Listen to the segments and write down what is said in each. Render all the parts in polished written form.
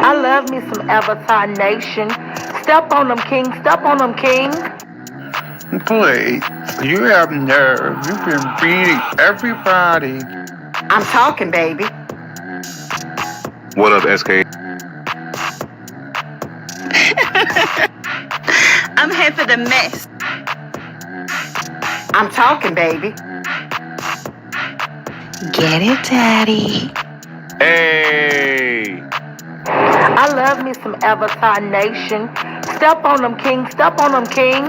I love me some Avatar Nation. Step on them, king. Step on them, king. Please, you have nerve. You've been beating everybody. I'm talking, baby. What up, SK? I'm here for the mess. I'm talking, baby. Get it, Daddy. Hey! I love me some Avatar Nation. Step on them, king. Step on them, king.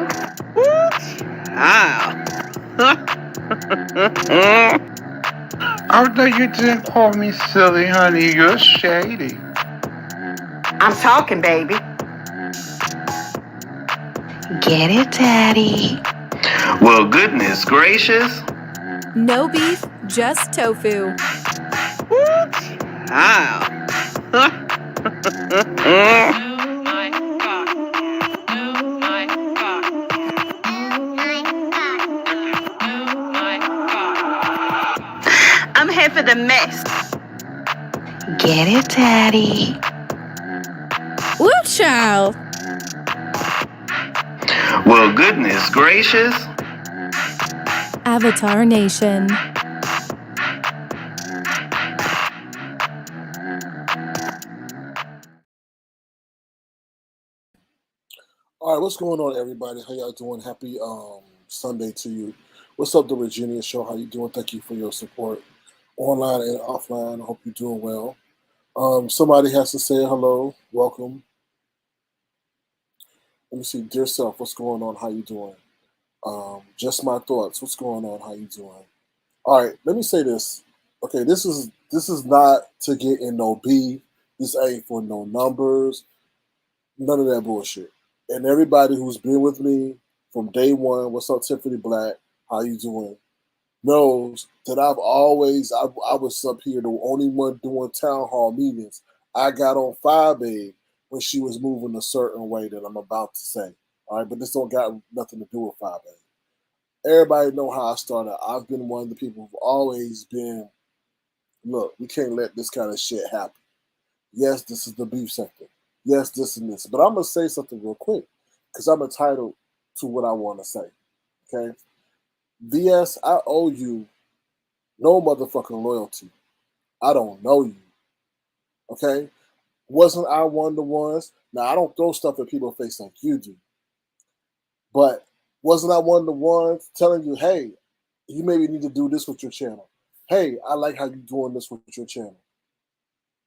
Although you didn't call me silly, honey, you're shady. I'm talking, baby. Get it, Daddy. Well, goodness gracious. No beef, just tofu. I'm here for the mess. Get it, Daddy. Woo, child. Well, goodness gracious. Avatar Nation. All right, what's going on, everybody? How y'all doing? Happy Sunday to you. What's up, the Virginia Show? How you doing? Thank you for your support, online and offline. I hope you're doing well. Somebody has to say hello. Welcome. Let me see, dear self. What's going on? How you doing? Just my thoughts. What's going on? How you doing? All right, let me say this. Okay, this is not to get in no beef. This ain't for no numbers. None of that bullshit. And everybody who's been with me from day one, what's up, Tiffany Black? How you doing? Knows that I was up here the only one doing town hall meetings. I got on 5A when she was moving a certain way that I'm about to say. All right, but this don't got nothing to do with 5A. Everybody know how I started. I've been one of the people who've always been, look, we can't let this kind of shit happen. Yes, this is the beef sector. Yes, this and this. But I'm going to say something real quick because I'm entitled to what I want to say. Okay? VS, I owe you no motherfucking loyalty. I don't know you. Okay? Wasn't I one of the ones? Now, I don't throw stuff at people's face like you do. But wasn't I one of the ones telling you, hey, you maybe need to do this with your channel. Hey, I like how you're doing this with your channel.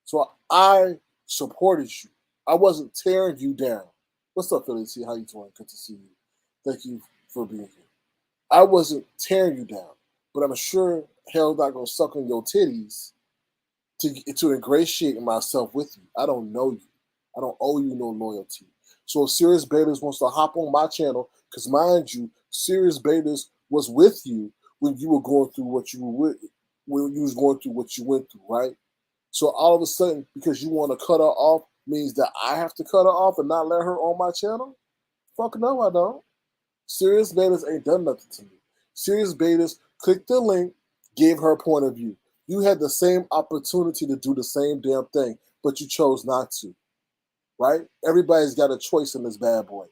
So I supported you. I wasn't tearing you down. What's up, Philly T? How you doing? Good to see you. Thank you for being here. I wasn't tearing you down, but I'm sure hell not gonna suck on your titties to ingratiate myself with you. I don't know you. I don't owe you no loyalty. So if Sirius Betas wants to hop on my channel, because mind you, Sirius Betas was with you when you were going through what you were when you was going through what you went through, right? So all of a sudden, because you want to cut her off, means that I have to cut her off and not let her on my channel? Fuck no, I don't. Sirius Betas ain't done nothing to me. Sirius Betas clicked the link, gave her point of view. You had the same opportunity to do the same damn thing, but you chose not to, right? Everybody's got a choice in this bad boy.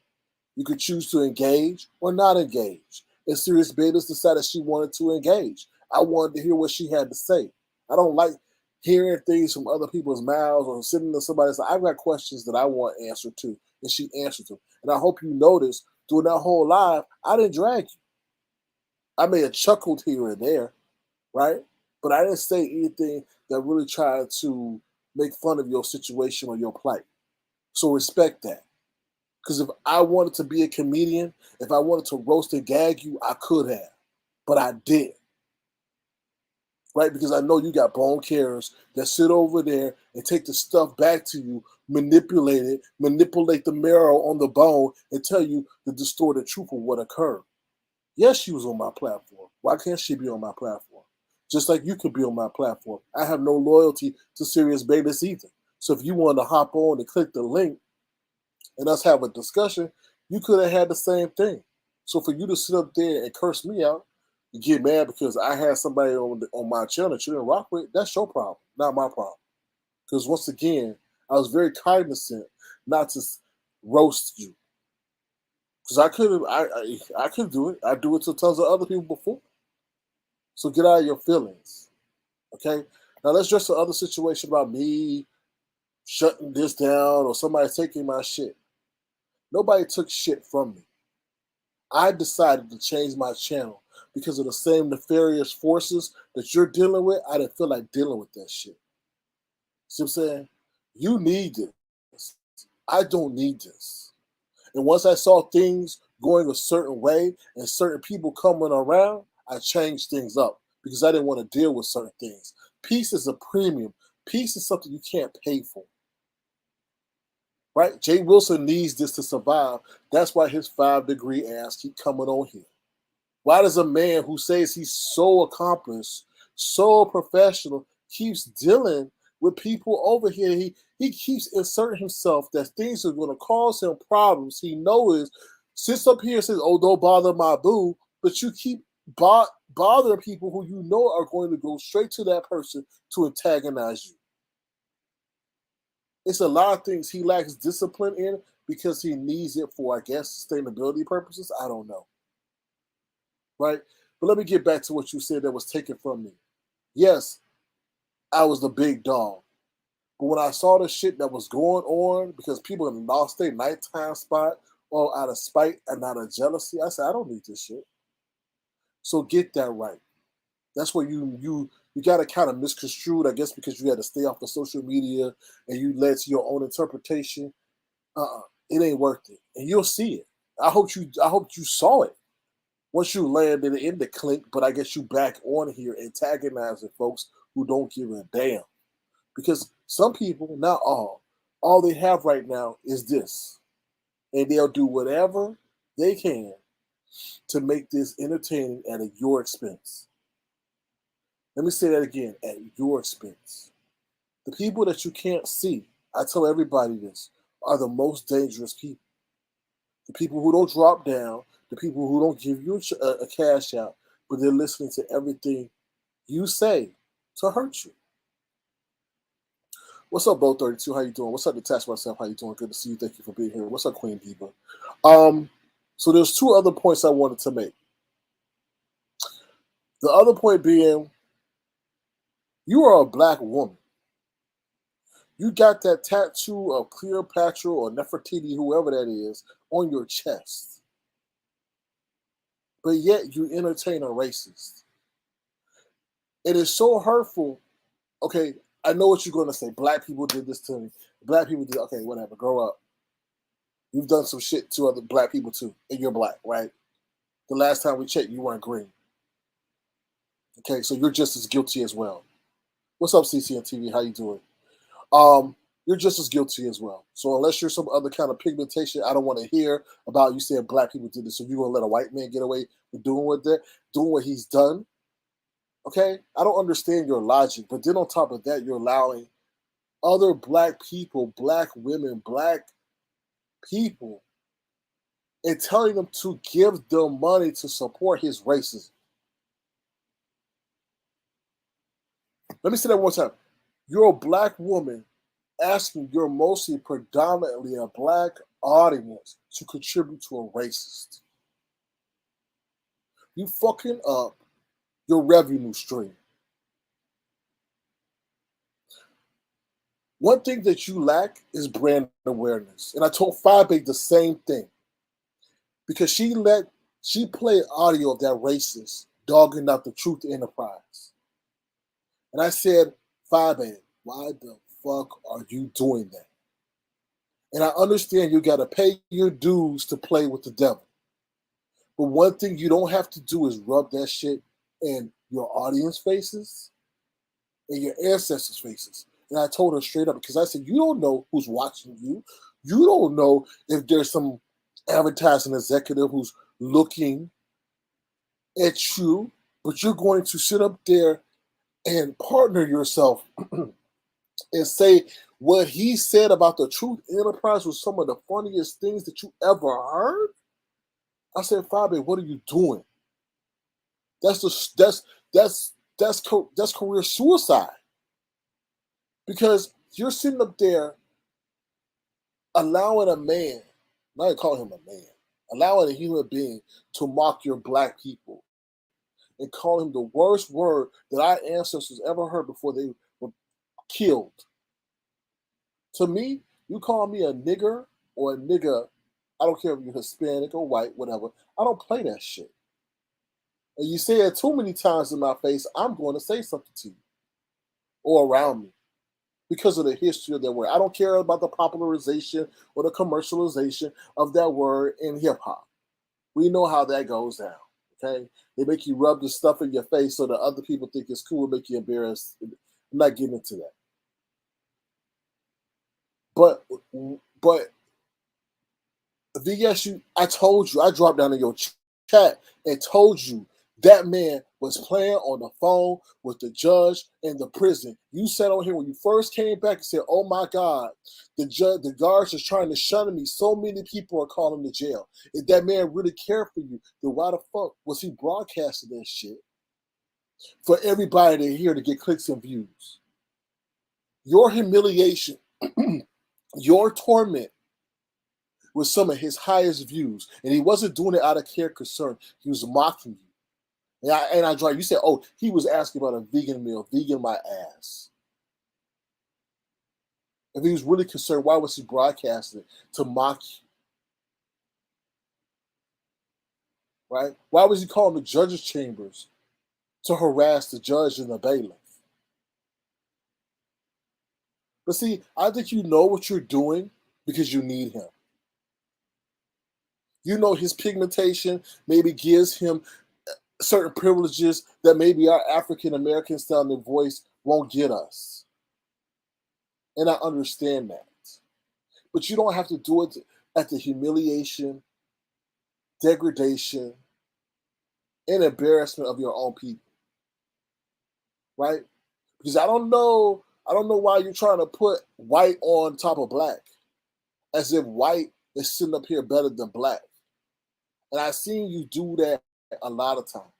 You could choose to engage or not engage. And Sirius Betas decided she wanted to engage. I wanted to hear what she had to say. I don't like hearing things from other people's mouths or sitting to somebody. So I've got questions that I want answered to, and she answered them. And I hope you noticed during that whole live, I didn't drag you. I may have chuckled here and there, right? But I didn't say anything that really tried to make fun of your situation or your plight. So respect that. Because if I wanted to be a comedian, if I wanted to roast and gag you, I could have. But I didn't. Right? Because I know you got bone carriers that sit over there and take the stuff back to you, manipulate it, manipulate the marrow on the bone, and tell you the distorted truth of what occurred. Yes, she was on my platform. Why can't she be on my platform? Just like you could be on my platform. I have no loyalty to Sirius Betas either. So if you wanted to hop on and click the link and us have a discussion, you could have had the same thing. So for you to sit up there and curse me out, you get mad because I had somebody on my channel that you didn't rock with, that's your problem, not my problem. Because once again, I was very cognizant not to roast you. Because I could do it. I do it to tons of other people before. So get out of your feelings. Okay? Now let's address the other situation about me shutting this down or somebody taking my shit. Nobody took shit from me. I decided to change my channel because of the same nefarious forces that you're dealing with. I didn't feel like dealing with that shit. See what I'm saying? You need this. I don't need this. And once I saw things going a certain way and certain people coming around, I changed things up because I didn't want to deal with certain things. Peace is a premium. Peace is something you can't pay for. Right? Jay Wilson needs this to survive. That's why his 5-degree ass keep coming on here. Why does a man who says he's so accomplished, so professional, keeps dealing with people over here? He keeps inserting himself that things are going to cause him problems. He knows, sits up here and says, oh, don't bother my boo, but you keep bothering people who you know are going to go straight to that person to antagonize you. It's a lot of things he lacks discipline in because he needs it for, I guess, sustainability purposes. I don't know. Right? But let me get back to what you said that was taken from me. Yes, I was the big dog. But when I saw the shit that was going on because people had lost their nighttime spot or out of spite and out of jealousy, I said, I don't need this shit. So get that right. That's where you got it kind of misconstrued, I guess, because you had to stay off the social media and you led to your own interpretation. It ain't worth it, and you'll see it. I hope you saw it once you landed in the clink. But I guess you back on here antagonizing folks who don't give a damn, because some people, not all they have right now is this, and they'll do whatever they can to make this entertaining at your expense. Let me say that again, at your expense. The people that you can't see, I tell everybody this, are the most dangerous people. The people who don't drop down, the people who don't give you a cash out, but they're listening to everything you say to hurt you. What's up, Bo 32? How you doing? What's up, Detach Myself? How you doing? Good to see you. Thank you for being here. What's up, Queen Diva? So there's two other points I wanted to make. The other point being, you are a black woman. You got that tattoo of Cleopatra or Nefertiti, whoever that is, on your chest. But yet you entertain a racist. It is so hurtful. Okay, I know what you're going to say. Black people did this to me. Black people did, okay, whatever, grow up. You've done some shit to other black people too, and you're black, right? The last time we checked, you weren't green. Okay, so you're just as guilty as well. What's up, CCN TV? How you doing? You're just as guilty as well. So unless you're some other kind of pigmentation, I don't want to hear about you saying black people did this. So you're gonna let a white man get away with doing what he's done. Okay? I don't understand your logic, but then on top of that, you're allowing other black people, black women, black people, and telling them to give them money to support his racism. Let me say that one time. You're a black woman asking your mostly predominantly a black audience to contribute to a racist. You fucking up your revenue stream. One thing that you lack is brand awareness. And I told Fabe the same thing. Because she played audio of that racist dogging out the Truth Enterprise. And I said, Fabe, why the fuck are you doing that? And I understand you got to pay your dues to play with the devil. But one thing you don't have to do is rub that shit in your audience faces and your ancestors' faces. And I told her straight up, because I said, you don't know who's watching you. You don't know if there's some advertising executive who's looking at you, but you're going to sit up there and partner yourself and say what he said about the Truth Enterprise was some of the funniest things that you ever heard. I said, Fabi, what are you doing? That's career suicide. Because you're sitting up there allowing a man, not even calling him a man, allowing a human being to mock your black people and call him the worst word that our ancestors ever heard before they were killed. To me, you call me a nigger or a nigga, I don't care if you're Hispanic or white, whatever. I don't play that shit. And you say it too many times in my face, I'm going to say something to you or around me because of the history of that word. I don't care about the popularization or the commercialization of that word in hip hop. We know how that goes down. Okay, they make you rub the stuff in your face so that other people think it's cool, make you embarrassed. I'm not getting into that. But VS, I told you, I dropped down in your chat and told you that man was playing on the phone with the judge in the prison. You said on here when you first came back and said, "Oh my God, the guards is trying to shun me. So many people are calling to jail." If that man really cared for you, then why the fuck was he broadcasting that shit for everybody to hear to get clicks and views? Your humiliation, your torment was some of his highest views, and he wasn't doing it out of care concern. He was mocking you. And I drive. You said, "Oh, he was asking about a vegan meal." Vegan my ass. If he was really concerned, why was he broadcasting it? To mock you, right? Why was he calling the judges' chambers to harass the judge and the bailiff? But see, I think you know what you're doing because you need him. You know his pigmentation maybe gives him certain privileges that maybe our African American sounding voice won't get us. And I understand that. But you don't have to do it at the humiliation, degradation, and embarrassment of your own people. Right? Because I don't know why you're trying to put white on top of black. As if white is sitting up here better than black. And I've seen you do that a lot of times.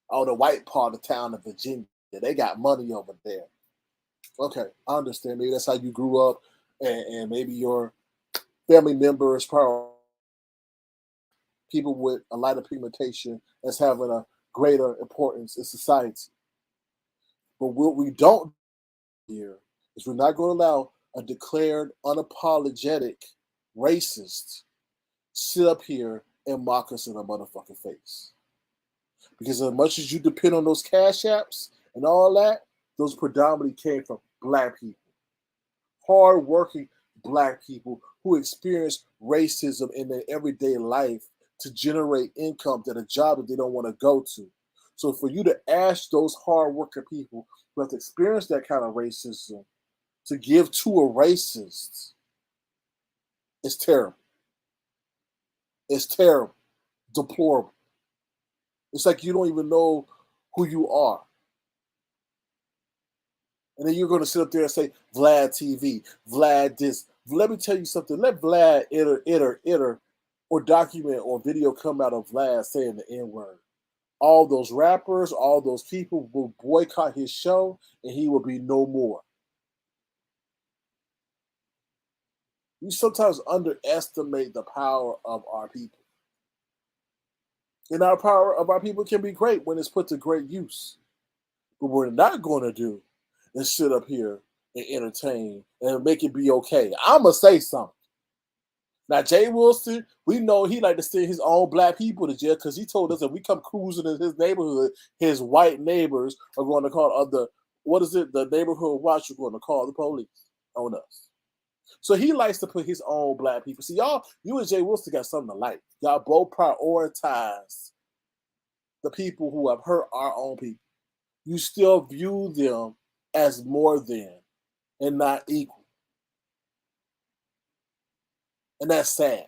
Oh, the white part of town of Virginia, they got money over there. Okay, I understand. Maybe that's how you grew up, and maybe your family members, probably people with a lighter pigmentation, as having a greater importance in society. But what we don't do here is we're not going to allow a declared, unapologetic racist sit up here and mock us in a motherfucking face. Because as much as you depend on those cash apps and all that, those predominantly came from black people. Hard-working black people who experience racism in their everyday life to generate income at a job that they don't want to go to. So for you to ask those hard-working people who have experienced that kind of racism to give to a racist, it's terrible. It's terrible. Deplorable. It's like you don't even know who you are. And then you're going to sit up there and say, Vlad TV, Vlad this. Let me tell you something. Let Vlad iter, or document or video come out of Vlad saying the N-word. All those rappers, all those people will boycott his show, and he will be no more. You sometimes underestimate the power of our people. And our power of our people can be great when it's put to great use. But what we're not going to do is sit up here and entertain and make it be okay. I'm going to say something. Now, Jay Wilson, we know he like to send his own black people to jail because he told us if we come cruising in his neighborhood, his white neighbors are going to call the neighborhood watch are going to call the police on us. So he likes to put his own black people. See, you and Jay Wilson got something to like. Y'all both prioritize the people who have hurt our own people. You still view them as more than and not equal. And that's sad.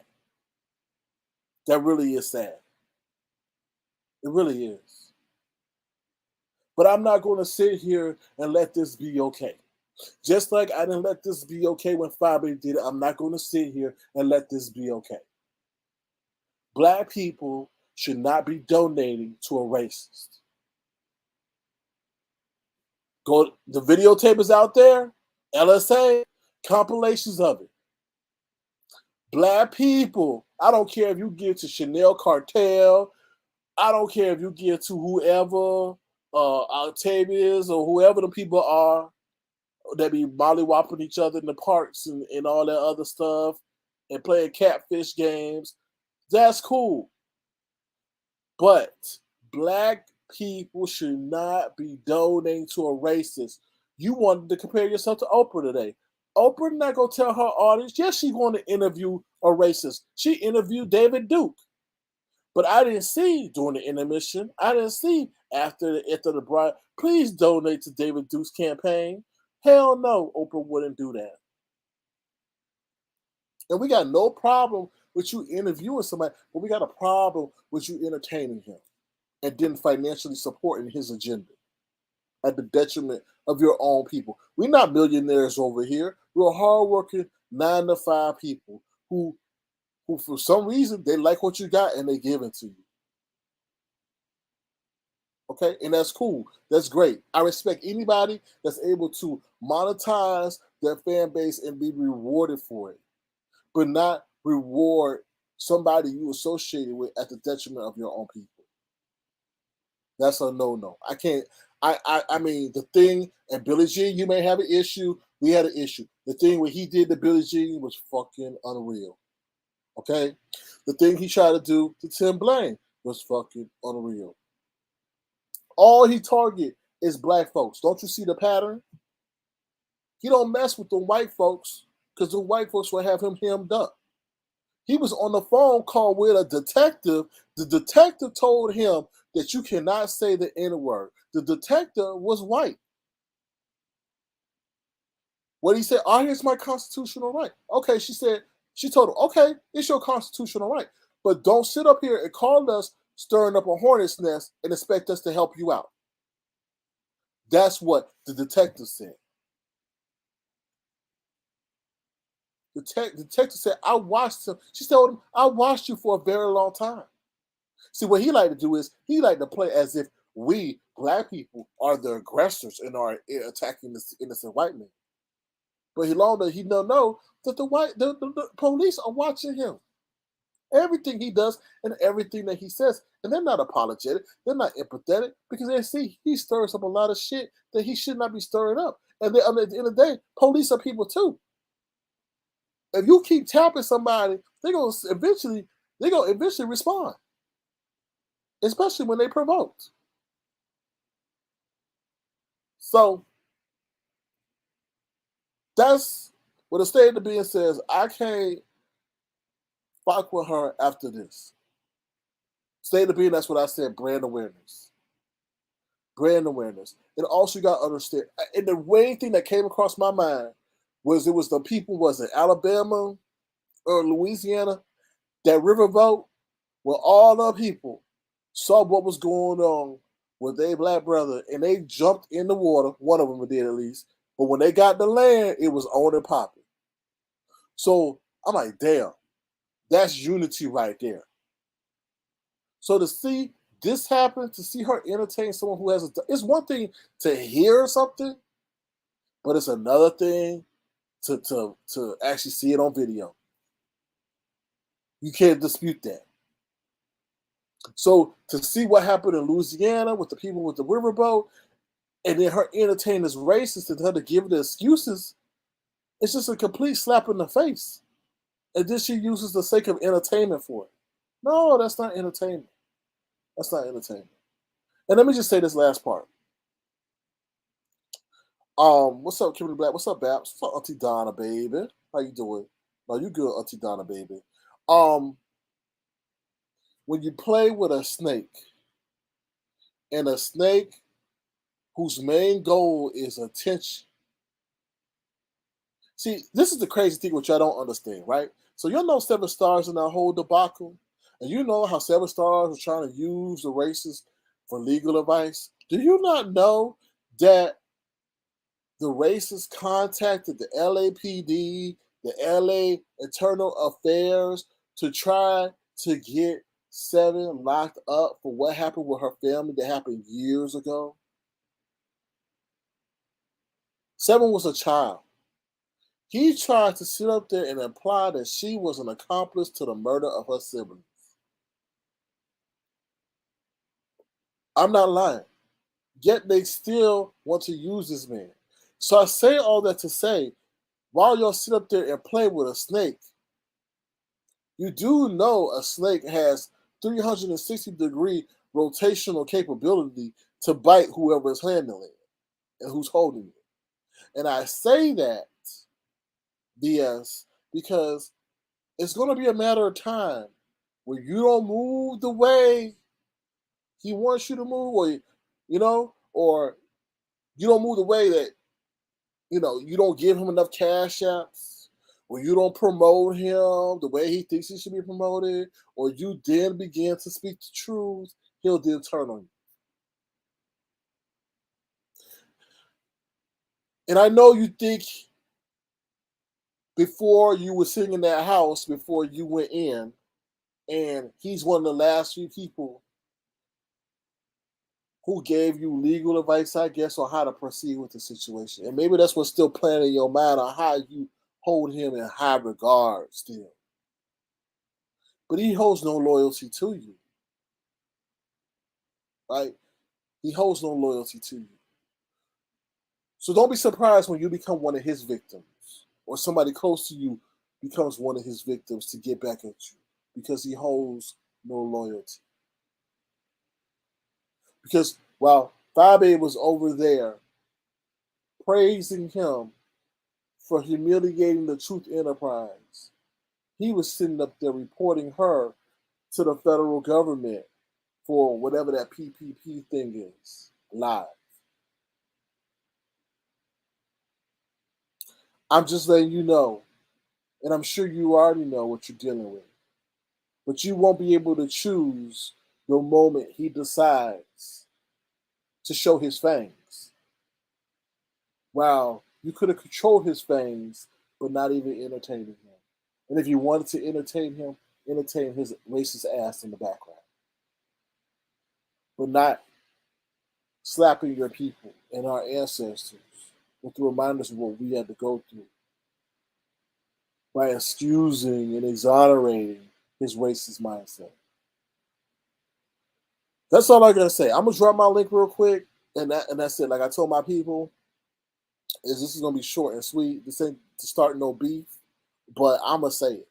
That really is sad. It really is. But I'm not going to sit here and let this be okay. Just like I didn't let this be okay when Fabi did it, I'm not going to sit here and let this be okay. Black people should not be donating to a racist. The videotape is out there, LSA, compilations of it. Black people, I don't care if you give to Chanel Cartel, I don't care if you give to whoever, Octavius or whoever the people are that be mollywopping each other in the parks and all that other stuff and playing catfish games. That's cool. But black people should not be donating to a racist. You wanted to compare yourself to Oprah today. Oprah not gonna tell her audience, yes, she's going to interview a racist. She interviewed David Duke. But I didn't see during the intermission, I didn't see after the bride, please donate to David Duke's campaign. Hell no, Oprah wouldn't do that. And we got no problem with you interviewing somebody, but we got a problem with you entertaining him and then financially supporting his agenda at the detriment of your own people. We're not millionaires over here. We're hardworking 9-to-5 people who for some reason they like what you got and they give it to you. Okay, and that's cool. That's great. I respect anybody that's able to monetize their fan base and be rewarded for it, but not reward somebody you associated with at the detriment of your own people. That's a no-no. I can't. I mean, the thing and Billie Jean, you may have an issue. We had an issue. The thing when he did to Billie Jean was fucking unreal. Okay, the thing he tried to do to Tim Blaine was fucking unreal. All he target is black folks. Don't you see the pattern? He don't mess with the white folks because the white folks will have him hemmed up. He was on the phone call with a detective. The detective told him that you cannot say the N-word. The detective was white. What he said, oh, here's my constitutional right. Okay, she told him, okay, it's your constitutional right. But don't sit up here and call us stirring up a hornet's nest and expect us to help you out. That's what the detective said. The detective said, I watched him. She told him, I watched you for a very long time. See, what he like to do is he like to play as if we, black people, are the aggressors and are attacking this innocent white man. But he don't know that the police are watching him. Everything he does and everything that he says. And they're not apologetic. They're not empathetic because they see he stirs up a lot of shit that he should not be stirring up. And at the end of the day, police are people too. If you keep tapping somebody, they're gonna eventually respond. Especially when they provoked. So that's what the state of the being says. I can't fuck with her after this. State of being, that's what I said, brand awareness. Brand awareness. And also you gotta understand, and the main thing that came across my mind was it was the people, was it Alabama or Louisiana, that riverboat where all the people saw what was going on with their black brother and they jumped in the water. One of them did at least. But when they got to land, it was on and popping. So I'm like, damn, that's unity right there. So to see this happen, to see her entertain someone who has it's one thing to hear something, but it's another thing to actually see it on video. You can't dispute that. So to see what happened in Louisiana with the people with the riverboat, and then her entertain this racist and her to give the excuses, it's just a complete slap in the face. And then she uses the sake of entertainment for it. No, that's not entertainment. That's not entertainment. And let me just say this last part. What's up, Kimberly Black? What's up, Babs? What's up, Auntie Donna, baby? How you doing? No, you good, Auntie Donna, baby. When you play with a snake, and a snake whose main goal is attention. See, this is the crazy thing which I don't understand, right? So you know 7 Stars in that whole debacle, and you know how 7 Stars was trying to use the racists for legal advice. Do you not know that the racists contacted the LAPD, the LA Internal Affairs to try to get 7 locked up for what happened with her family that happened years ago? 7 was a child. He tried to sit up there and imply that she was an accomplice to the murder of her siblings. I'm not lying. Yet they still want to use this man. So I say all that to say, while y'all sit up there and play with a snake, you do know a snake has 360-degree rotational capability to bite whoever is handling it and who's holding it. And I say that, BS, because it's going to be a matter of time where you don't move the way he wants you to move, or you don't move the way that, you don't give him enough cash apps, or you don't promote him the way he thinks he should be promoted, or you then begin to speak the truth, he'll then turn on you. And I know you think before you were sitting in that house, before you went in, and he's one of the last few people who gave you legal advice, I guess, on how to proceed with the situation. And maybe that's what's still playing in your mind on how you hold him in high regard still. But he holds no loyalty to you. Right? He holds no loyalty to you. So don't be surprised when you become one of his victims, or somebody close to you becomes one of his victims to get back at you, because he holds no loyalty. Because while Fabe was over there praising him for humiliating the Truth Enterprise, he was sitting up there reporting her to the federal government for whatever that PPP thing is, live. I'm just letting you know, and I'm sure you already know what you're dealing with, but you won't be able to choose the moment he decides to show his fangs. Wow, you could have controlled his fangs, but not even entertaining him. And if you wanted to entertain him, entertain his racist ass in the background, but not slapping your people and our ancestors with the reminders of what we had to go through by excusing and exonerating his racist mindset. That's all I gotta say. I'm gonna drop my link real quick, and that's it. Like I told my people, this is gonna be short and sweet. This ain't to start no beef, but I'm gonna say it.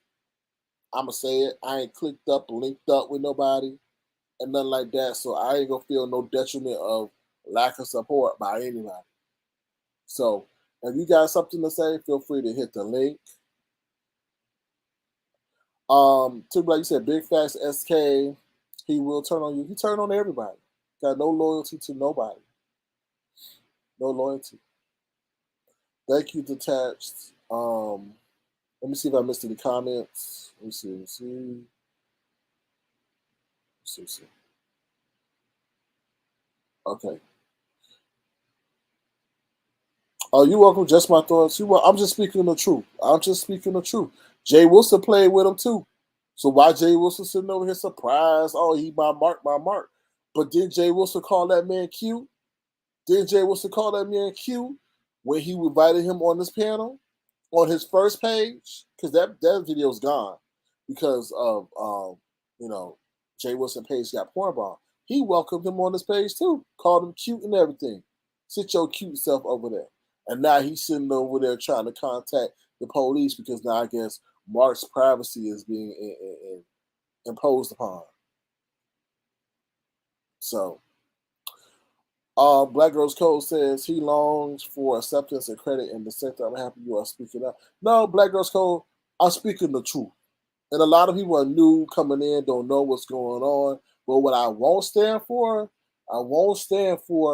I'm gonna say it. I ain't clicked up, linked up with nobody, and nothing like that. So I ain't gonna feel no detriment of lack of support by anybody. So if you got something to say, feel free to hit the link. Like you said, Big Facts SK, he will turn on you. He turned on everybody. Got no loyalty to nobody. No loyalty. Thank you, Detached. Let me see if I missed any comments. Let me see. Okay. Oh, you're welcome. Just my thoughts. I'm just speaking the truth. Jay Wilson played with him too. So why Jay Wilson sitting over here surprised? Oh, he my mark. But did Jay Wilson call that man cute? Did Jay Wilson call that man cute when he invited him on this panel on his first page? Because that video's gone because of Jay Wilson page got porn bomb. He welcomed him on this page too, called him cute and everything. Sit your cute self over there. And now he's sitting over there trying to contact the police because now I guess Mark's privacy is being imposed upon. So, Black Girls Code says he longs for acceptance and credit in the sector. I'm happy you are speaking up. No, Black Girls Code, I'm speaking the truth. And a lot of people are new coming in, don't know what's going on. But what I won't stand for,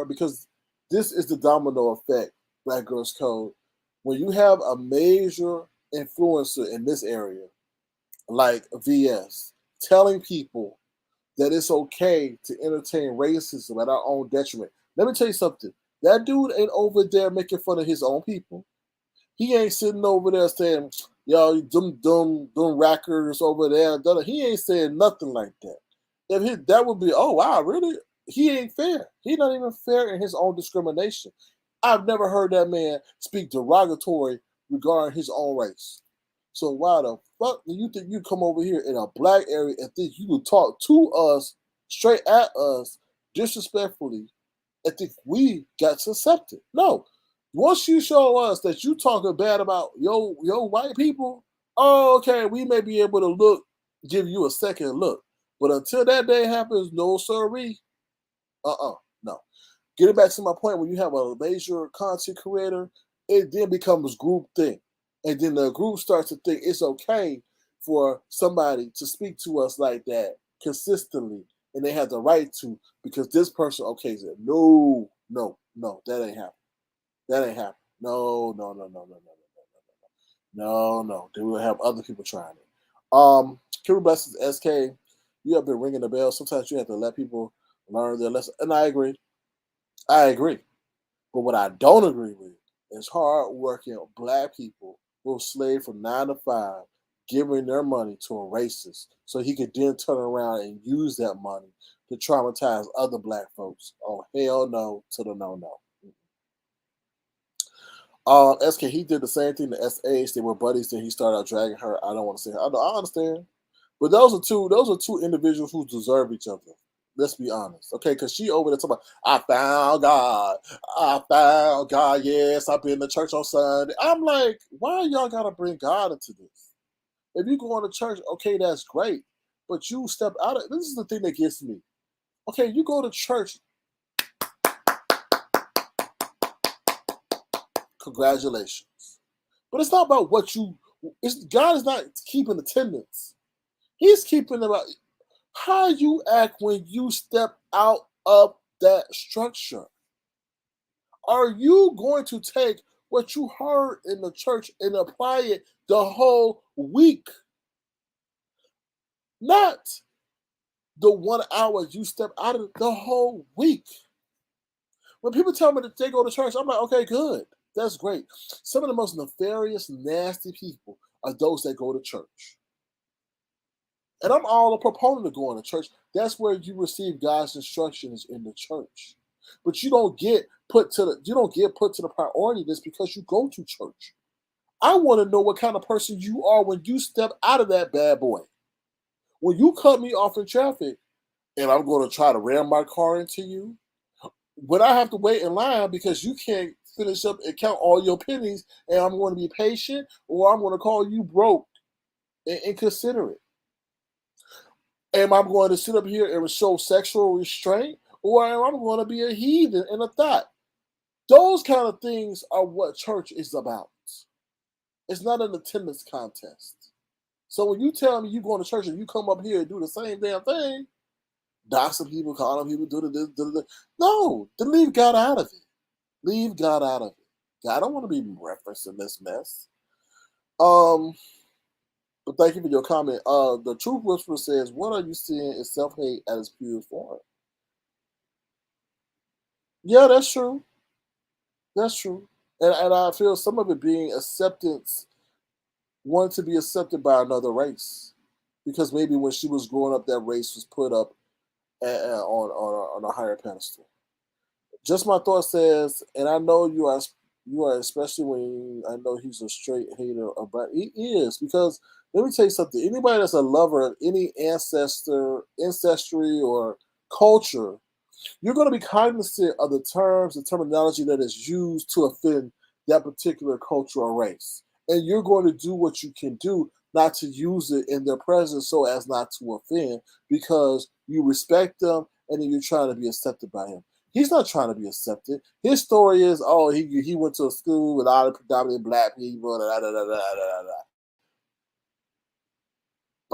because this is the domino effect, Black Girls Code. When you have a major influencer in this area, like VS, telling people that it's okay to entertain racism at our own detriment. Let me tell you something. That dude ain't over there making fun of his own people. He ain't sitting over there saying, yo, them rackers over there. He ain't saying nothing like that. That would be, oh, wow, really? He ain't fair. He not even fair in his own discrimination. I've never heard that man speak derogatorily regarding his own race. So why the fuck do you think you come over here in a black area and think you can talk to us, straight at us, disrespectfully, and think we got to accept it? No. Once you show us that you talking bad about your white people, oh, okay, we may be able to give you a second look. But until that day happens, no sirree. No. Getting back to my point, when you have a major content creator, it then becomes group thing. And then the group starts to think it's okay for somebody to speak to us like that consistently, and they have the right to, because this person okays it. No, that ain't happening. That ain't happening. No. They will have other people trying it. Kira Blessings, SK, you have been ringing the bell. Sometimes you have to let people learn their lesson. And I agree. But what I don't agree with is hard-working black people who slave from 9 to 5, giving their money to a racist so he could then turn around and use that money to traumatize other black folks. Oh, hell no to the no. SK, he did the same thing to SH. They were buddies, then he started out dragging her. I don't want to say I understand. But those are two individuals who deserve each other. Let's be honest, okay? Because she over there talking about, I found God. Yes, I've been to church on Sunday. I'm like, why y'all gotta bring God into this? If you go to church, okay, that's great. But you step out of this is the thing that gets me. Okay, you go to church. Congratulations. But it's not about what you. God is not keeping attendance. He's keeping about how you act when you step out of that structure. Are you going to take what you heard in the church and apply it the whole week? Not the 1 hour you step out of it, the whole week. When people tell me that they go to church, I'm like, okay, good. That's great. Some of the most nefarious, nasty people are those that go to church. And I'm all a proponent of going to church. That's where you receive God's instructions in the church. But you don't get put to the priority list because you go to church. I want to know what kind of person you are when you step out of that bad boy. When you cut me off in traffic and I'm going to try to ram my car into you, but I have to wait in line because you can't finish up and count all your pennies, and I'm going to be patient, or I'm going to call you broke and inconsiderate. Am I going to sit up here and show sexual restraint, or am I going to be a heathen and a thought? Those kind of things are what church is about. It's not an attendance contest. So when you tell me you going to church and you come up here and do the same damn thing, doxing people, calling people, do the no, then leave God out of it. Leave God out of it. God, I don't want to be referenced in this mess. But thank you for your comment. The Truth Whisperer says, what are you seeing is self-hate at its purest form? Yeah, that's true. That's true. And I feel some of it being acceptance, wanting to be accepted by another race. Because maybe when she was growing up, that race was put up on a higher pedestal. Just my thought says, and I know you are especially when I know he's a straight hater about he is, because let me tell you something. Anybody that's a lover of any ancestry or culture, you're going to be cognizant of the terms and terminology that is used to offend that particular culture or race. And you're going to do what you can do not to use it in their presence so as not to offend, because you respect them and then you're trying to be accepted by him. He's not trying to be accepted. His story is, oh, he went to a school with all the predominantly black people.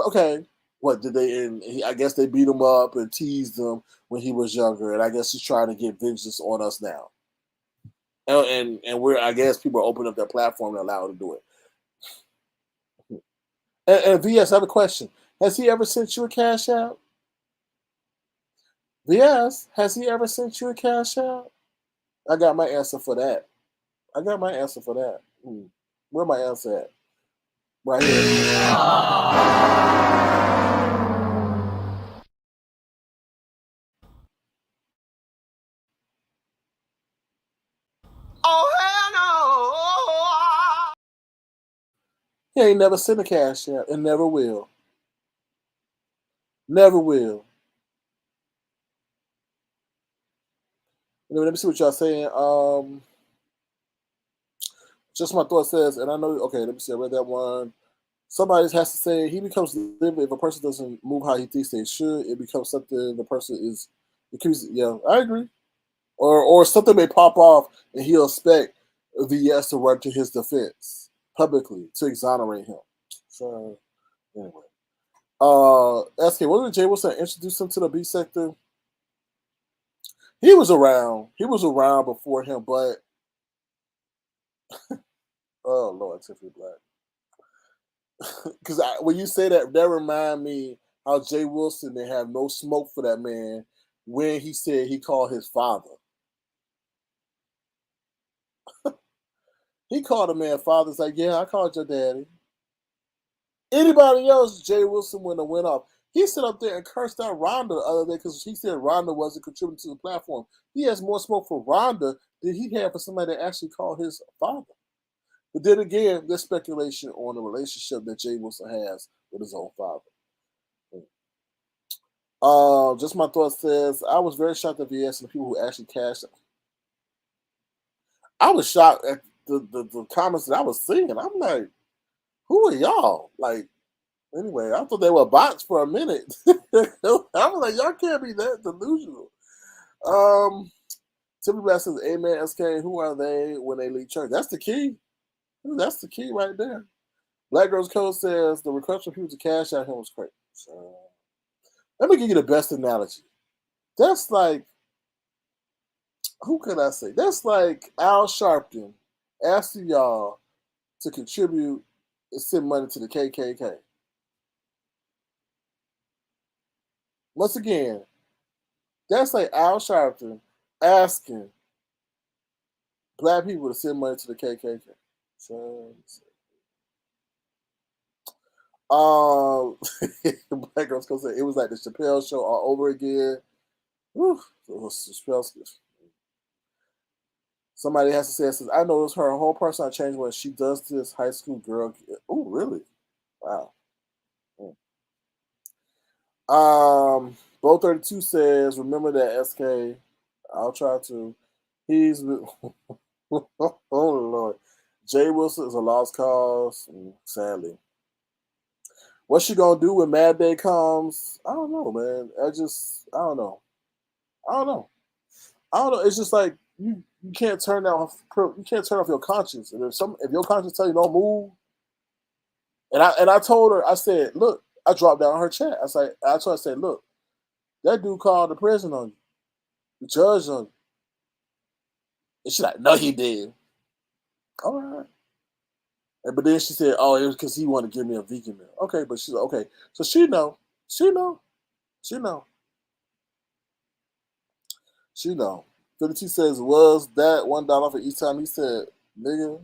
Okay, what did they? And I guess they beat him up and teased him when he was younger, and I guess he's trying to get vengeance on us now. And we're, I guess people are opening up their platform and allow him to do it. And VS, I have a question. Has he ever sent you a cash out? VS, has he ever sent you a cash out? I got my answer for that. Where my answer at? Right here. He ain't never sent a cash app and never will. Never will. Let me see what y'all saying. Just my thought says, and I know. Okay, let me see. I read that one. Somebody has to say he becomes living if a person doesn't move how he thinks they should. It becomes something the person is. It keeps. Yeah, I agree. Or something may pop off and he'll expect VS to run to his defense publicly to exonerate him. So anyway, SK, what did Jay Wilson introduce him to the B sector? He was around. He was around before him, but oh Lord, Tiffany Black. Because when you say that, that remind me how Jay Wilson didn't have no smoke for that man when he said he called his father. He called a man father. It's like, yeah, I called your daddy. Anybody else, Jay Wilson wouldn't have went off. He stood up there and cursed out Rhonda the other day because he said Rhonda wasn't contributing to the platform. He has more smoke for Rhonda than he had for somebody that actually called his father. But then again, there's speculation on the relationship that Jay Wilson has with his own father. Just my thought says, I was very shocked at VS and the people who actually cashed it. I was shocked at the comments that I was seeing. I'm like, who are y'all? Like, anyway, I thought they were bots for a minute. I was like, y'all can't be that delusional. Timothy Black says, amen, SK, who are they when they leave church? That's the key. That's the key right there. Black Girls Code says, the request for people to cash out him was crazy. So, let me give you the best analogy. That's like, who can I say? That's like Al Sharpton asking y'all to contribute and send money to the KKK. Once again, that's like Al Sharpton asking black people to send money to the KKK. So, Black Girls Code said it was like the Chappelle Show all over again. Whew, it was Chappelle's. Somebody has to say, it says, I noticed her whole personality changed when she does this high school girl. Oh, really? Wow. Bo 32 says, remember that SK. I'll try to. He's oh Lord. Jay Wilson is a lost cause, sadly. What's she gonna do when Mad Day comes? I don't know, man. I don't know. It's just like you can't turn off your conscience. And if your conscience tell you don't move, and I told her, I said, look, I dropped down her chat. I told her, I said, look, that dude called the prison on you, the judge on you. And she's like, no, he did. All right. But then she said, oh, it was because he wanted to give me a vegan meal. Okay, but she's like, okay. So she know. 52 says, was that $1 for each time he said, nigga?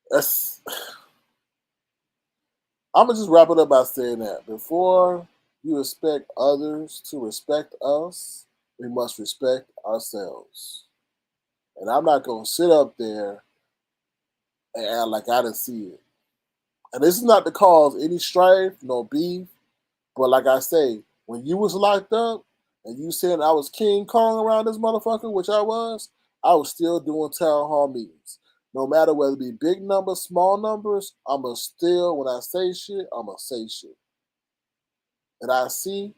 That's. I'm gonna just wrap it up by saying that before you expect others to respect us, we must respect ourselves. And I'm not gonna sit up there and act like I didn't see it. And this is not to cause any strife, no beef, but like I say, when you was locked up and you said I was King Kong around this motherfucker, which I was still doing town hall meetings. No matter whether it be big numbers, small numbers, I'ma still, when I say shit, I'ma say shit. And I see,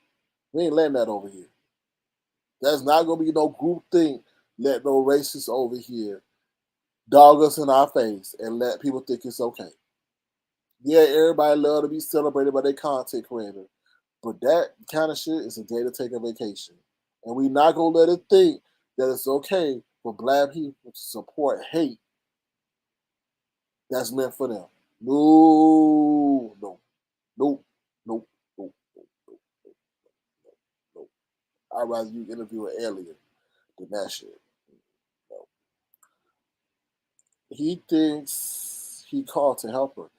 we ain't letting that over here. There's not gonna be no group thing, let no racists over here dog us in our face and let people think it's okay. Yeah, everybody love to be celebrated by their content creator. But that kind of shit is a day to take a vacation. And we not gonna let it think that it's okay for black people to support hate that's meant for them. No, no, no, no, no, no, no, no. I'd rather you interview an alien than that shit. No. He thinks he called to help her.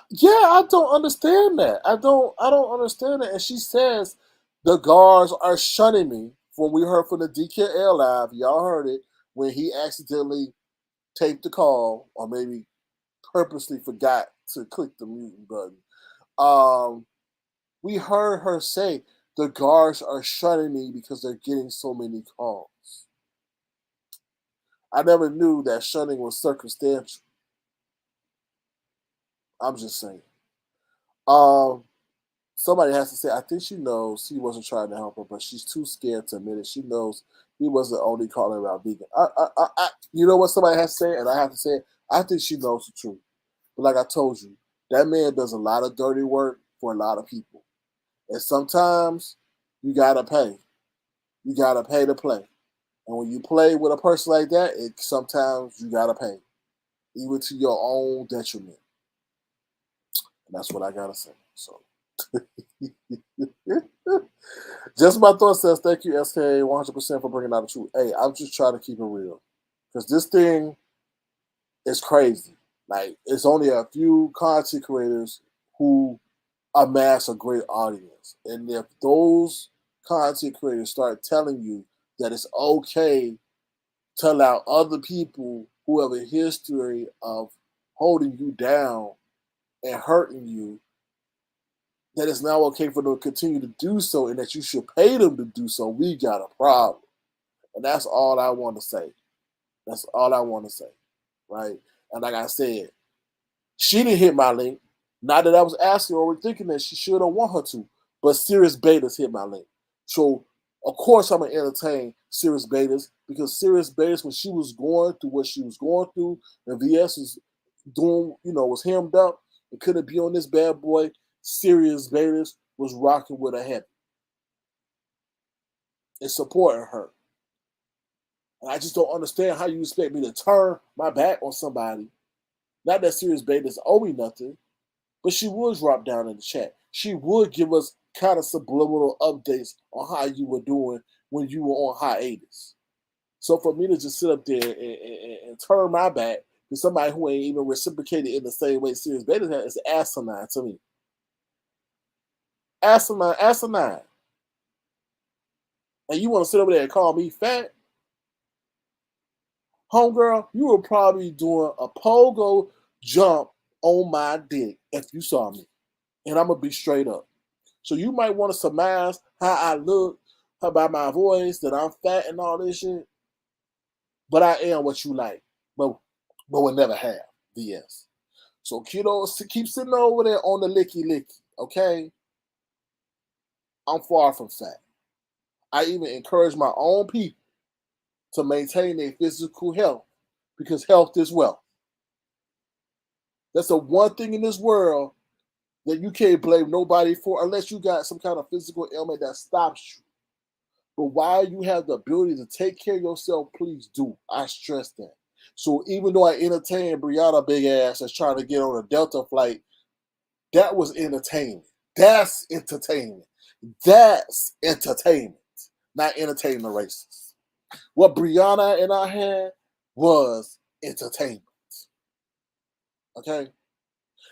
Yeah, I don't understand that. I don't understand that. And she says the guards are shunning me. From we heard from the DKL live, y'all heard it when he accidentally taped the call or maybe purposely forgot to click the mute button. We heard her say, the guards are shunning me because they're getting so many calls. I never knew that shunning was circumstantial. I'm just saying. Somebody has to say, I think she knows he wasn't trying to help her, but she's too scared to admit it. She knows he wasn't only calling about vegan. You know what somebody has to say, and I have to say it. I think she knows the truth. But like I told you, that man does a lot of dirty work for a lot of people. And sometimes you gotta pay. You gotta pay to play. And when you play with a person like that, sometimes you gotta pay, even to your own detriment. And that's what I gotta say. So, just my thought says, thank you, SK 100% for bringing out the truth. Hey, I'm just trying to keep it real, because this thing is crazy. Like, it's only a few content creators who amass a great audience, and if those content creators start telling you that it's okay to allow other people who have a history of holding you down and hurting you, that it's now okay for them to continue to do so and that you should pay them to do so, we got a problem. And that's all I want to say. That's all I want to say, right? And like I said, she didn't hit my link. Not that I was asking or thinking that she should or want her to, but Sirius Betas hit my link. So, of course, I'm going to entertain Sirius Betas, because Sirius Betas, when she was going through what she was going through, and VS was doing, was hemmed up and couldn't be on this bad boy, Sirius Betas was rocking with her heavy and supporting her. And I just don't understand how you expect me to turn my back on somebody. Not that Sirius Betas owe me nothing, but she would drop down in the chat. She would give us kind of subliminal updates on how you were doing when you were on hiatus. So for me to just sit up there and turn my back to somebody who ain't even reciprocated in the same way Sirius Betas has is asinine to me. Asinine. And you want to sit over there and call me fat? Homegirl, you were probably doing a pogo jump on my dick if you saw me. And I'm going to be straight up. So you might want to surmise how I look, by my voice, that I'm fat and all this shit. But I am what you like. But will never have. VS. So kiddo, keep sitting over there on the licky, okay? I'm far from fat. I even encourage my own people to maintain their physical health, because health is wealth. That's the one thing in this world that you can't blame nobody for, unless you got some kind of physical ailment that stops you. But while you have the ability to take care of yourself, please do. I stress that. So even though I entertained Brianna big ass that's trying to get on a Delta flight, that was entertainment. That's entertainment. That's entertainment, not entertaining the racists. What Brianna and I had was entertainment. Okay?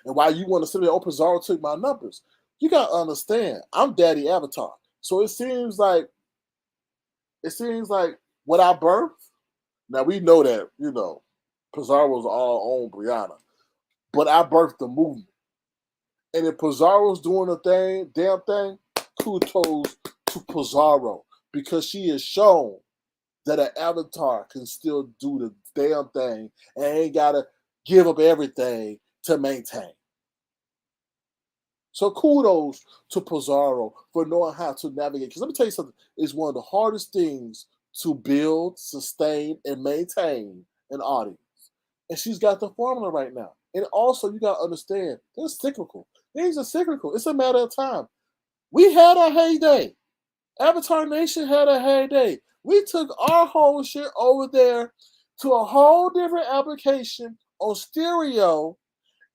And while you want to sit there, Pizarro took my numbers, you got to understand, I'm Daddy Avatar. So it seems like what I birthed, now we know that, Pizarro's all on Brianna, but I birthed the movement. And if Pizarro's doing a damn thing, kudos to Pizarro, because she has shown that an avatar can still do the damn thing and ain't got to give up everything to maintain. So kudos to Pizarro for knowing how to navigate. Because let me tell you something, it's one of the hardest things to build, sustain, and maintain an audience. And she's got the formula right now. And also, you got to understand, they're cyclical. Things are cyclical. It's a matter of time. We had a heyday. Avatar Nation had a heyday. We took our whole shit over there to a whole different application on stereo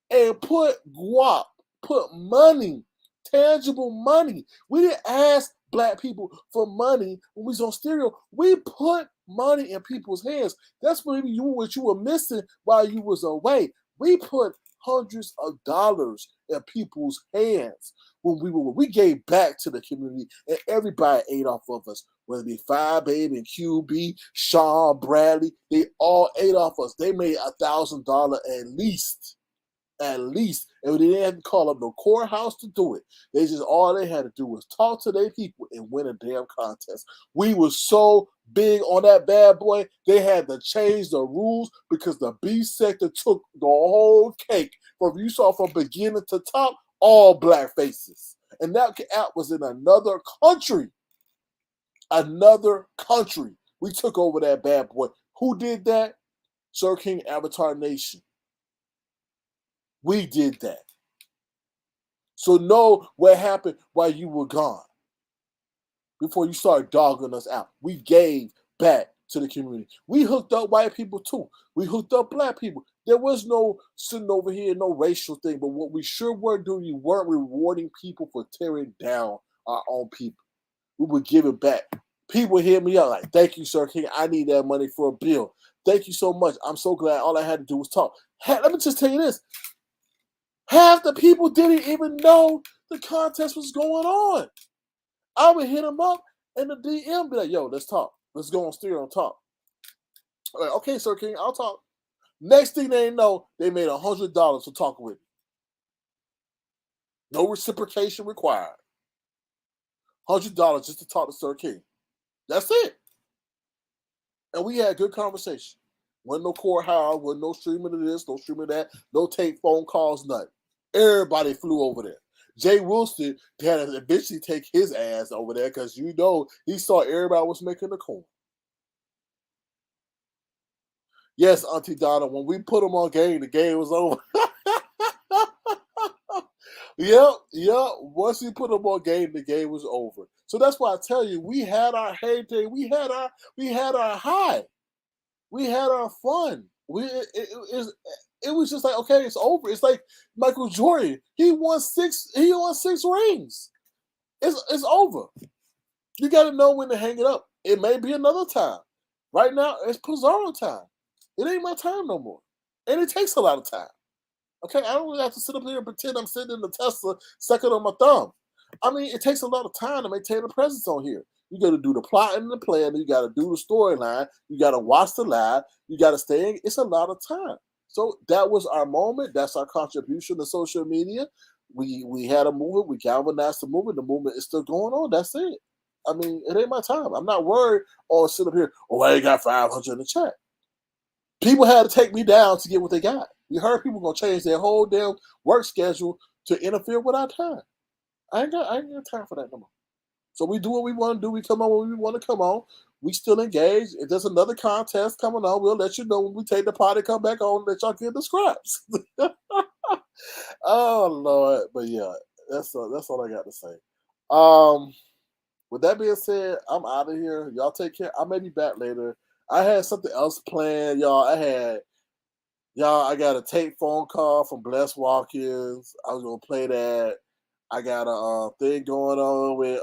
and put guap, put money, tangible money. We didn't ask black people for money when we was on stereo. We put money in people's hands. That's what you were missing while you was away. We put hundreds of dollars in people's hands when we gave back to the community, and everybody ate off of us. whether it be Fire Baby and QB, Sean Bradley, they all ate off us. They made $1,000 at least. At least. And they didn't have to call up no courthouse to do it. All they had to do was talk to their people and win a damn contest. We were so big on that bad boy, they had to change the rules because the B sector took the whole cake. From you saw from beginning to top, all black faces. And that app was in another country. Another country. We took over that bad boy. Who did that? Sir King Avatar Nation. We did that. So know what happened while you were gone. Before you started dogging us out. We gave back to the community. We hooked up white people too. We hooked up black people. There was no sitting over here, no racial thing. But what we sure were doing, we weren't rewarding people for tearing down our own people. We would give it back. People hit me up like, thank you, Sir King. I need that money for a bill. Thank you so much. I'm so glad all I had to do was talk. Hey, let me just tell you this. Half the people didn't even know the contest was going on. I would hit them up and the DM be like, yo, let's talk. Let's go on stereo and talk. I'm like, okay, Sir King, I'll talk. Next thing they know, they made $100 for talking with me. No reciprocation required. $100 just to talk to Sir King. That's it. And we had good conversation. Wasn't no courthouse, wasn't no streaming of this, no streaming of that, no take phone calls, nothing. Everybody flew over there. Jay Wilson had to eventually take his ass over there because he saw everybody was making the coin. Yes, Auntie Donna, when we put him on game, the game was over. Yep. Once we put him on game, the game was over. So that's why I tell you, we had our heyday, we had our high, we had our fun. It was just like, okay, it's over. It's like Michael Jordan. He won six rings. It's over. You got to know when to hang it up. It may be another time. Right now, it's Pizarro time. It ain't my time no more. And it takes a lot of time. Okay, I don't really have to sit up here and pretend I'm sitting in the Tesla sucking on my thumb. I mean, it takes a lot of time to maintain a presence on here. You got to do the plotting and the plan. You got to do the storyline. You got to watch the live. You got to stay in. It's a lot of time. So that was our moment. That's our contribution to social media. We had a movement. We galvanized the movement. The movement is still going on. That's it. I mean, it ain't my time. I'm not worried or sit up here, I ain't got 500 in the chat. People had to take me down to get what they got. You heard people gonna change their whole damn work schedule to interfere with our time. I ain't got time for that no more. So we do what we want to do. We come on when we want to come on. We still engaged. If there's another contest coming on, we'll let you know when we take the party, come back on, let y'all get the scraps. Oh Lord, but yeah, that's all I got to say. With that being said, I'm out of here. Y'all take care. I may be back later. I had something else planned, y'all. I got a tape phone call from Bless Watkins. I was gonna play that. I got a thing going on with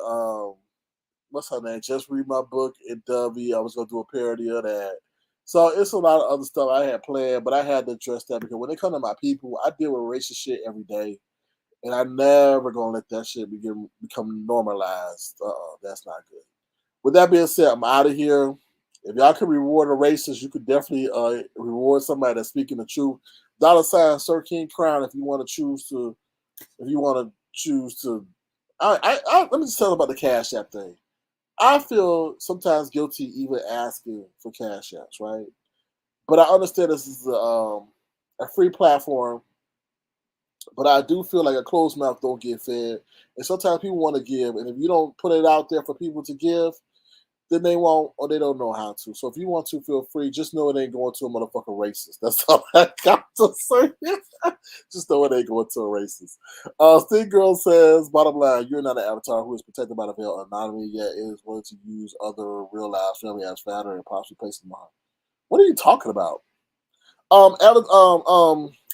what's her name? Just Read My Book in W. I was gonna do a parody of that. So it's a lot of other stuff I had planned, but I had to address that because when it comes to my people, I deal with racist shit every day. And I'm never gonna let that shit become normalized. That's not good. With that being said, I'm out of here. If y'all could reward a racist, you could definitely reward somebody that's speaking the truth. $ Sir King Crown if you want to choose to. Let me just tell you about the Cash App thing. I feel sometimes guilty even asking for Cash Apps, right? But I understand this is a free platform. But I do feel like a closed mouth don't get fed. And sometimes people want to give. And if you don't put it out there for people to give, then they won't or they don't know how to. So if you want to, feel free. Just know it ain't going to a motherfucking racist. That's all I got to say. Just know it ain't going to a racist. Steve Girl says, bottom line, you're not an avatar who is protected by the veil of anonymity, yet is willing to use other real lives, family as founder, and possibly place them on. What are you talking about?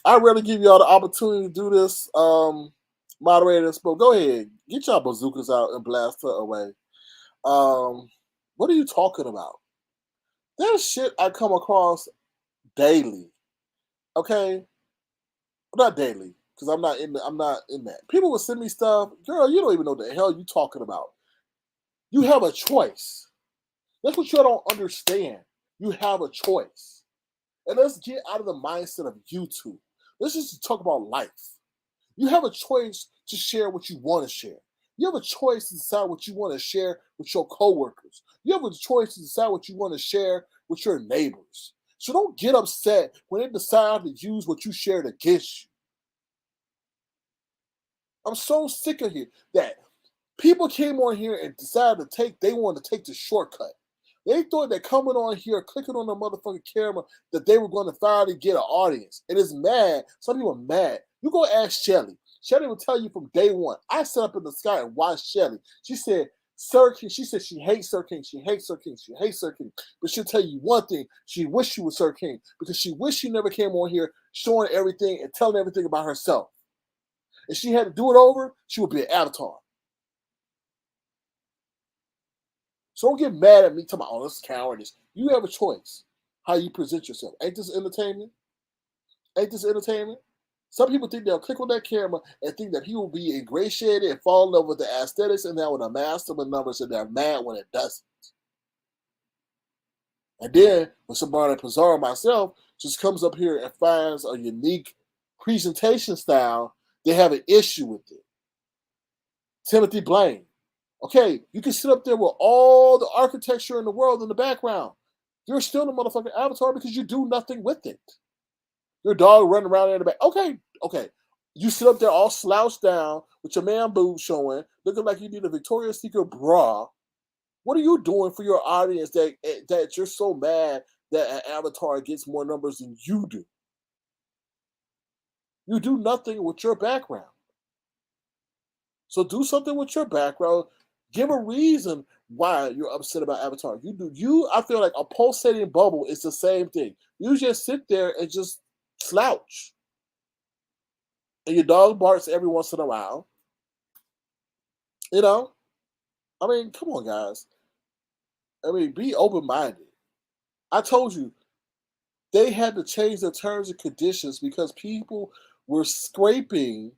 I rarely give y'all the opportunity to do this, moderators, but go ahead. Get y'all bazookas out and blast her away. What are you talking about? There's shit I come across daily. Okay? Not daily, because I'm not in that. People will send me stuff. Girl, you don't even know what the hell you talking about. You have a choice. That's what you don't understand. You have a choice. And let's get out of the mindset of YouTube. Let's just talk about life. You have a choice to share what you want to share. You have a choice to decide what you want to share with your coworkers. You have a choice to decide what you want to share with your neighbors. So don't get upset when they decide to use what you shared against you. I'm so sick of it that people came on here and decided they wanted to take the shortcut. They thought that coming on here, clicking on the motherfucking camera, that they were going to finally get an audience. It is mad. Some people are mad. You go ask Shelly. Shelly will tell you from day one. I sat up in the sky and watched Shelly. She said, Sir King, she said she hates Sir King. She hates Sir King. She hates Sir King. But she'll tell you one thing. She wished she was Sir King because she wished she never came on here showing everything and telling everything about herself. If she had to do it over, she would be an avatar. So don't get mad at me talking about, oh, this is cowardice. You have a choice how you present yourself. Ain't this entertainment? Ain't this entertainment? Some people think they'll click on that camera and think that he will be ingratiated and fall in love with the aesthetics and that with a master with numbers, and they're mad when it doesn't. And then when somebody like Pizarro myself just comes up here and finds a unique presentation style, they have an issue with it. Timothy Blaine. Okay, you can sit up there with all the architecture in the world in the background. You're still the motherfucking avatar because you do nothing with it. Your dog running around in the back. Okay. You sit up there all slouched down with your man boobs showing, looking like you need a Victoria's Secret bra. What are you doing for your audience that you're so mad that an avatar gets more numbers than you do? You do nothing with your background. So do something with your background. Give a reason why you're upset about Avatar. I feel like a pulsating bubble is the same thing. You just sit there and just slouch. And your dog barks every once in a while. You know? I mean, come on, guys. I mean, be open-minded. I told you, they had to change their terms and conditions because people were scraping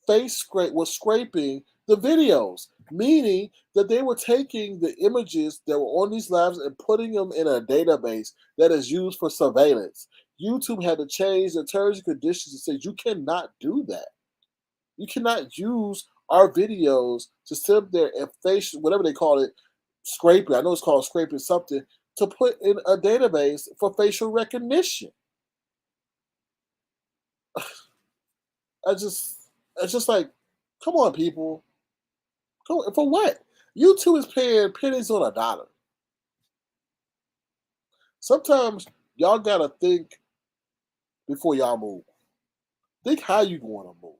was scraping the videos, meaning that they were taking the images that were on these labs and putting them in a database that is used for surveillance. YouTube had to change the terms and conditions and say you cannot do that. You cannot use our videos to sit up there and face whatever they call it, scraping. I know it's called scraping something to put in a database for facial recognition. It's just like, come on, people. Come on, for what? YouTube is paying pennies on a dollar. Sometimes y'all gotta think before y'all move. Think how you going to move.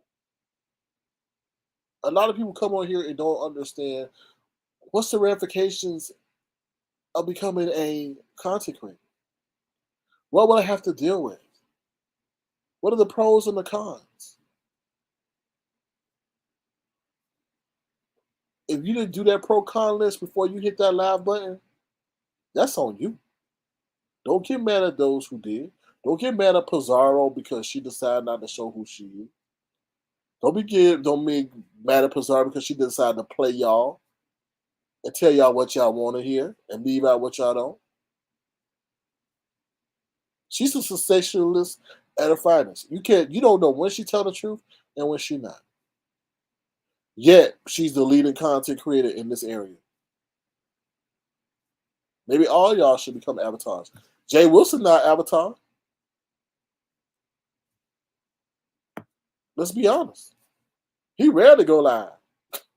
A lot of people come on here and don't understand what's the ramifications of becoming a content creator. What will I have to deal with? What are the pros and the cons? If you didn't do that pro-con list before you hit that live button, that's on you. Don't get mad at those who did. Don't get mad at Pizarro because she decided not to show who she is. Don't be mad at Pizarro because she decided to play y'all and tell y'all what y'all want to hear and leave out what y'all don't. She's a sensationalist at her finest. You don't know when she tell the truth and when she not. Yet she's the leading content creator in this area. Maybe all y'all should become avatars. Jay Wilson not avatar. Let's be honest. He rarely go live.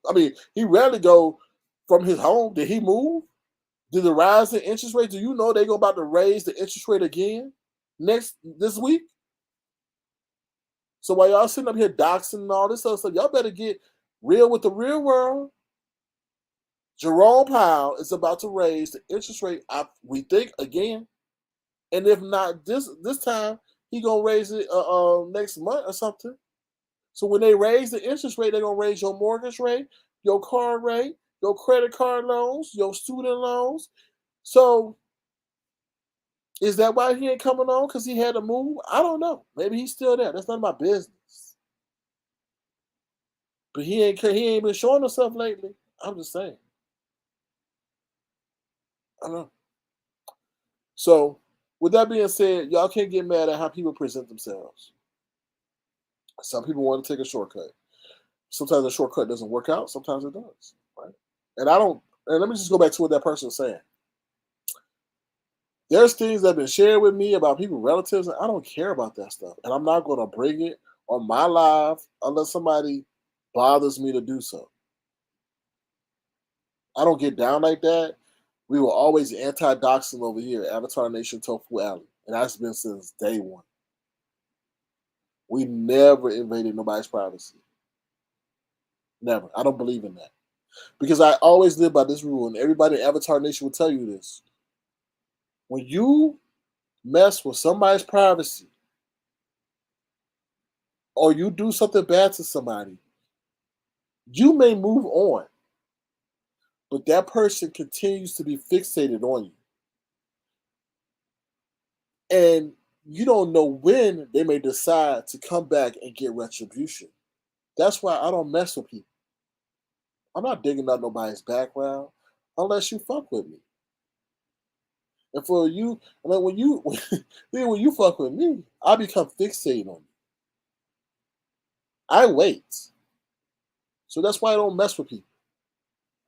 I mean, he rarely go from his home. Did he move? Did the rise in interest rate? Do you know they're about to raise the interest rate again this week? So while y'all sitting up here doxing and all this other stuff, y'all better get real with the real world. Jerome Powell is about to raise the interest rate, we think, again. And if not this time, he gonna raise it next month or something. So when they raise the interest rate, they're gonna raise your mortgage rate, your car rate, your credit card loans, your student loans. So is that why he ain't coming on? Because he had to move? I don't know. Maybe he's still there. That's none of my business. But he ain't been showing himself lately. I'm just saying. I don't know. So, with that being said, y'all can't get mad at how people present themselves. Some people want to take a shortcut. Sometimes a shortcut doesn't work out. Sometimes it does. Right? And I don't. And let me just go back to what that person is saying. There's things that have been shared with me about people, relatives, and I don't care about that stuff. And I'm not going to bring it on my live unless somebody bothers me to do so. I don't get down like that. We were always anti-doxing over here, Avatar Nation Tofu Alley. And that's been since day one. We never invaded nobody's privacy. Never. I don't believe in that. Because I always live by this rule, and everybody in Avatar Nation will tell you this. When you mess with somebody's privacy, or you do something bad to somebody, you may move on, but that person continues to be fixated on you. And you don't know when they may decide to come back and get retribution. That's why I don't mess with people. I'm not digging up nobody's background unless you fuck with me. And for you, and then when you then when you fuck with me, I become fixated on you. I wait. So that's why I don't mess with people.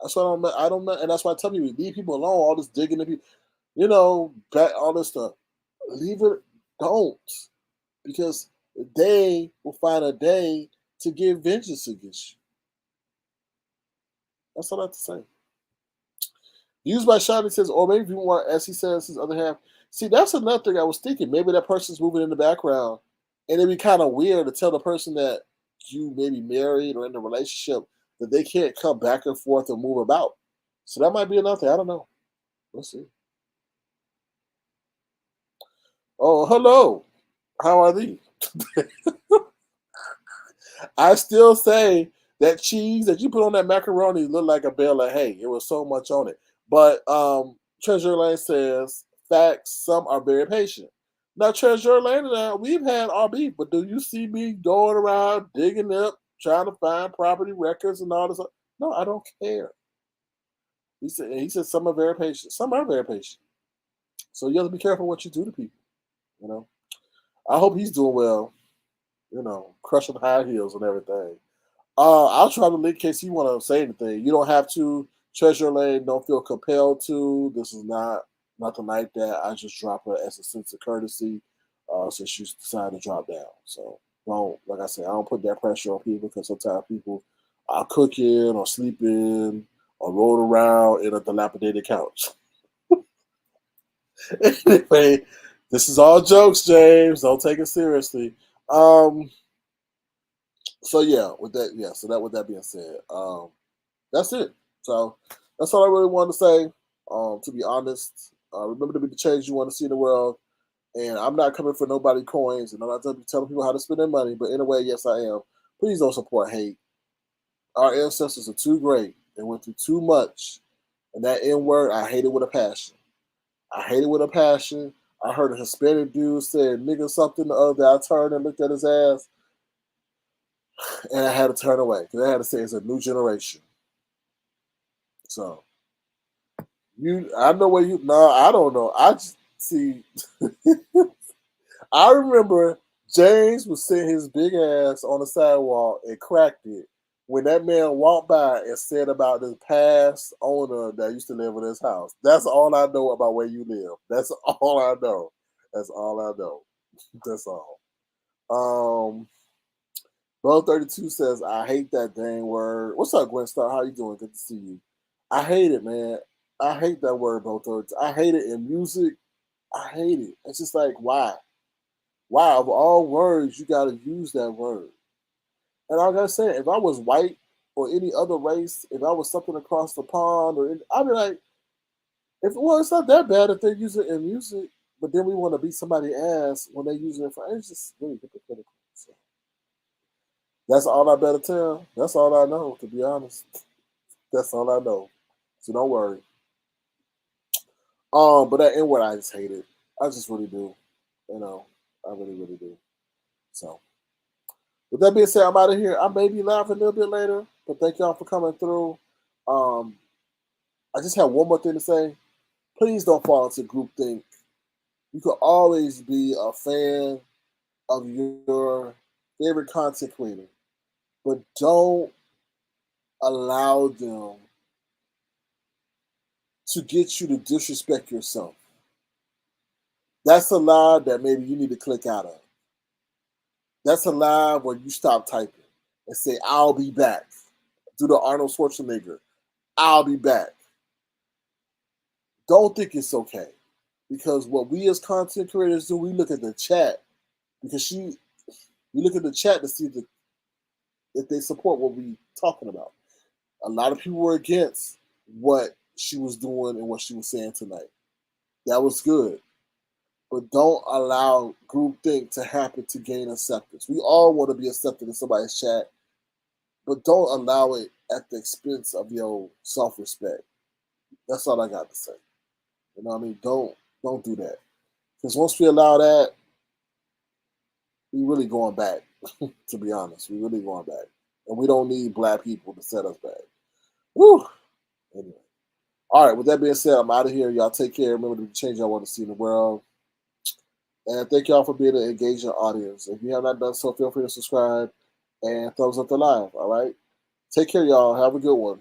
That's why I don't, and that's why I tell people leave people alone. All this digging at people, back all this stuff. Leave it. Don't, because they will find a day to get vengeance against you. That's all I have to say. Used by Shadi says, or maybe you want, as he says, his other half. See, that's another thing I was thinking. Maybe that person's moving in the background, and it'd be kind of weird to tell the person that you may be married or in a relationship that they can't come back and forth or move about. So that might be another thing. I don't know. We'll see. Oh, hello. How are thee? I still say that cheese that you put on that macaroni looked like a bale of hay. It was so much on it. But Treasure Lane says, facts, some are very patient. Now, Treasure Lane and I, we've had our beef, but do you see me going around digging up, trying to find property records and all this? No, I don't care. He said some are very patient. Some are very patient. So you have to be careful what you do to people. I hope he's doing well. Crushing high heels and everything. I'll try to link in case you want to say anything. You don't have to. Treasure Lane, don't feel compelled to. This is nothing like that. I just drop her as a sense of courtesy since she decided to drop down. So don't, like I said, I don't put that pressure on people because sometimes people are cooking or sleeping or rolling around in a dilapidated couch. Anyway, this is all jokes, James. Don't take it seriously. So yeah, with that being said, that's it. So that's all I really wanted to say. To be honest, remember to be the change you want to see in the world. And I'm not coming for nobody coins, and I'm not telling people how to spend their money. But in a way, yes, I am. Please don't support hate. Our ancestors are too great. They went through too much, and that N word, I hate it with a passion. I hate it with a passion. I heard a Hispanic dude say nigga something the other day. I turned and looked at his ass, and I had to turn away because I had to say it's a new generation. So I know where you. No, I don't know. I just see. I remember James was sitting his big ass on the sidewalk and cracked it when that man walked by and said about the past owner that used to live in his house. That's all I know about where you live. That's all I know. That's all I know. That's all. Bro 32 says, I hate that dang word. What's up, Gwen Star? How you doing? Good to see you. I hate it, man. I hate that word, Bro 32. I hate it in music. I hate it. It's just like, why? Why, of all words, you got to use that word? And like I said, if I was white or any other race, if I was something across the pond, I'd be like, it's not that bad if they use it in music, but then we want to beat somebody's ass when they use it for, it's just really hypocritical. So that's all I better tell. That's all I know, to be honest. That's all I know. So don't worry. But that N word, I just hate it. I just really do. I really, really do. So, with that being said, I'm out of here. I may be live a little bit later, but thank y'all for coming through. I just have one more thing to say. please don't fall into groupthink. You could always be a fan of your favorite content creator, but don't allow them to get you to disrespect yourself. That's a lie that maybe you need to click out of. That's a lie where you stop typing and say, I'll be back. Do the Arnold Schwarzenegger. I'll be back. Don't think it's okay. Because what we as content creators do, we look at the chat. Because we look at the chat to see if they support what we're talking about. A lot of people were against what she was doing and what she was saying tonight. That was good. But don't allow groupthink to happen to gain acceptance. We all want to be accepted in somebody's chat, but don't allow it at the expense of your self-respect. That's all I got to say. You know what I mean? Don't do that. Because once we allow that, we really going back, to be honest. We really going back. And we don't need black people to set us back. Woo! Anyway. All right, with that being said, I'm out of here. Y'all take care. Remember to change y'all want to see in the world. And thank y'all for being an engaging audience. If you have not done so, feel free to subscribe and thumbs up the live. All right? Take care, y'all. Have a good one.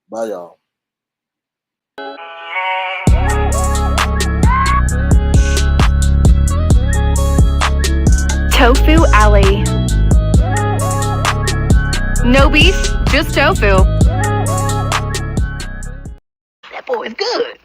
Bye, y'all. Tofu Alley. No beef, just tofu. That boy is good.